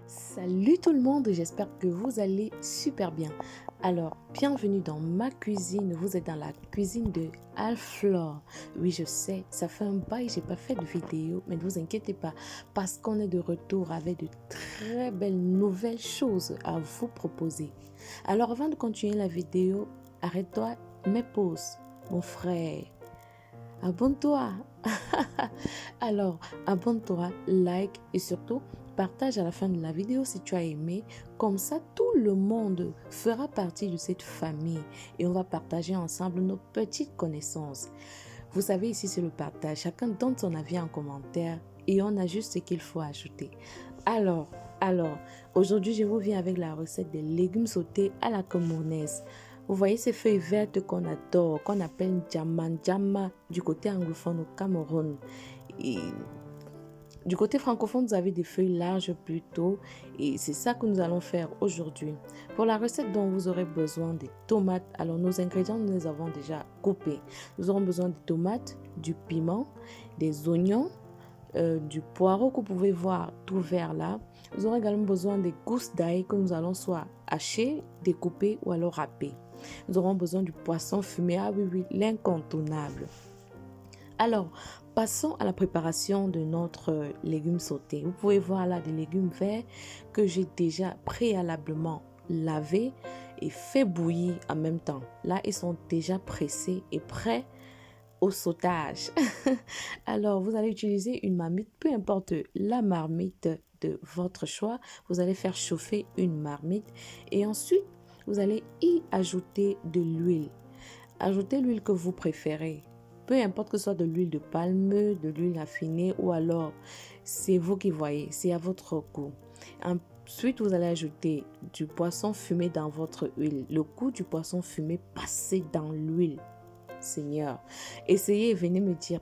Salut tout le monde, j'espère que vous allez super bien. Alors, bienvenue dans ma cuisine. Vous êtes dans la cuisine de Alflore. Oui, je sais, ça fait un bail, j'ai pas fait de vidéo, mais ne vous inquiétez pas, parce qu'on est de retour avec de très belles nouvelles choses à vous proposer. Alors, avant de continuer la vidéo, arrête-toi, mets pause, mon frère. Abonne-toi. Alors, abonne-toi, like et surtout, partage à la fin de la vidéo si tu as aimé. Comme ça, tout le monde fera partie de cette famille et on va partager ensemble nos petites connaissances. Vous savez, ici, c'est le partage. Chacun donne son avis en commentaire et on a juste ce qu'il faut ajouter. Alors, aujourd'hui, je vous viens avec la recette des légumes sautés à la camerounaise. Vous voyez ces feuilles vertes qu'on adore, qu'on appelle djama du côté anglophone au Cameroun. Et du côté francophone, vous avez des feuilles larges plutôt et c'est ça que nous allons faire aujourd'hui. Pour la recette dont vous aurez besoin des tomates, alors nos ingrédients, nous les avons déjà coupés. Nous aurons besoin des tomates, du piment, des oignons, du poireau que vous pouvez voir tout vert là. Nous aurons également besoin des gousses d'ail que nous allons soit hacher, découper ou alors râper. Nous aurons besoin du poisson fumé. Ah oui, oui, l'incontournable. Alors, passons à la préparation de notre légume sauté. Vous pouvez voir là des légumes verts que j'ai déjà préalablement lavés et fait bouillir en même temps. Là, ils sont déjà pressés et prêts au sautage. Alors, vous allez utiliser une marmite, peu importe la marmite de votre choix. Vous allez faire chauffer une marmite et ensuite, vous allez y ajouter de l'huile. Ajoutez l'huile que vous préférez. Peu importe que ce soit de l'huile de palme, de l'huile affinée ou alors c'est vous qui voyez, c'est à votre goût. Ensuite, vous allez ajouter du poisson fumé dans votre huile. Le goût du poisson fumé passé dans l'huile. Seigneur, essayez et venez me dire.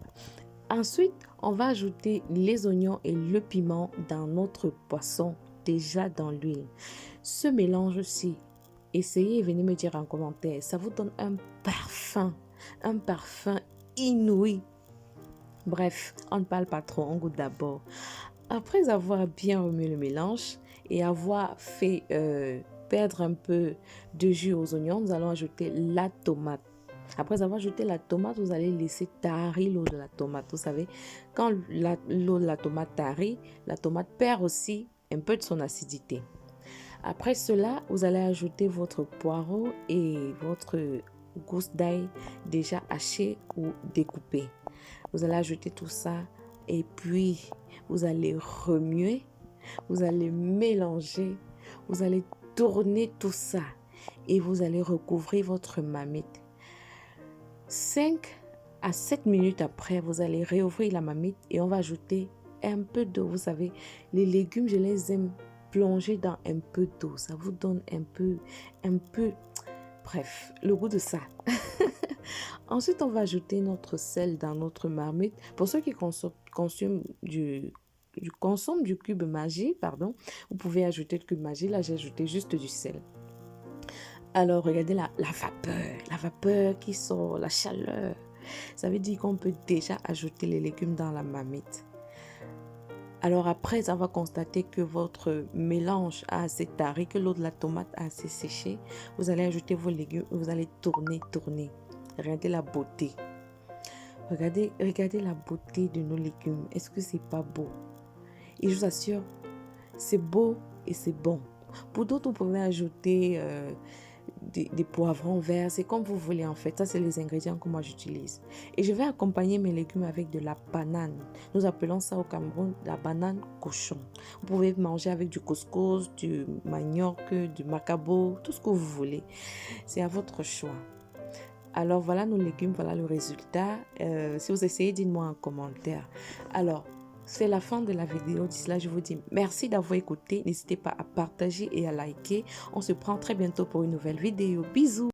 Ensuite, on va ajouter les oignons et le piment dans notre poisson déjà dans l'huile. Ce mélange-ci, essayez et venez me dire en commentaire. Ça vous donne un parfum inouï. Bref, on ne parle pas trop, on goûte d'abord. Après avoir bien remué le mélange et avoir fait perdre un peu de jus aux oignons, nous allons ajouter la tomate. Après avoir ajouté la tomate, vous allez laisser tarir l'eau de la tomate. Vous savez, quand l'eau de la tomate tarit, la tomate perd aussi un peu de son acidité. Après cela, vous allez ajouter votre poireau et votre gousse d'ail déjà hachée ou découpée. Vous allez ajouter tout ça et puis vous allez remuer, vous allez mélanger, vous allez tourner tout ça et vous allez recouvrir votre marmite. 5 à 7 minutes après, vous allez réouvrir la marmite et on va ajouter un peu d'eau. Vous savez, les légumes, je les aime plonger dans un peu d'eau. Ça vous donne un peu, bref, le goût de ça. Ensuite, on va ajouter notre sel dans notre marmite. Pour ceux qui consomment du cube Maggi, pardon, vous pouvez ajouter le cube Maggi. Là, j'ai ajouté juste du sel. Alors, regardez la vapeur qui sort, la chaleur. Ça veut dire qu'on peut déjà ajouter les légumes dans la marmite. Alors après avoir constaté que votre mélange a assez tari, que l'eau de la tomate a assez séché, vous allez ajouter vos légumes, vous allez tourner. Regardez la beauté. Regardez la beauté de nos légumes. Est-ce que c'est pas beau? Et je vous assure, c'est beau et c'est bon. Pour d'autres, vous pouvez ajouter des poivrons verts. C'est comme vous voulez en fait. Ça, c'est les ingrédients que moi j'utilise. Et je vais accompagner mes légumes avec de la banane. Nous appelons ça au Cameroun la banane cochon. Vous pouvez manger avec du couscous, du manioc, du macabo, tout ce que vous voulez. C'est à votre choix. Alors voilà nos légumes, voilà le résultat. Si vous essayez, dites-moi en commentaire. Alors, c'est la fin de la vidéo. D'ici là, je vous dis merci d'avoir écouté. N'hésitez pas à partager et à liker. On se prend très bientôt pour une nouvelle vidéo. Bisous!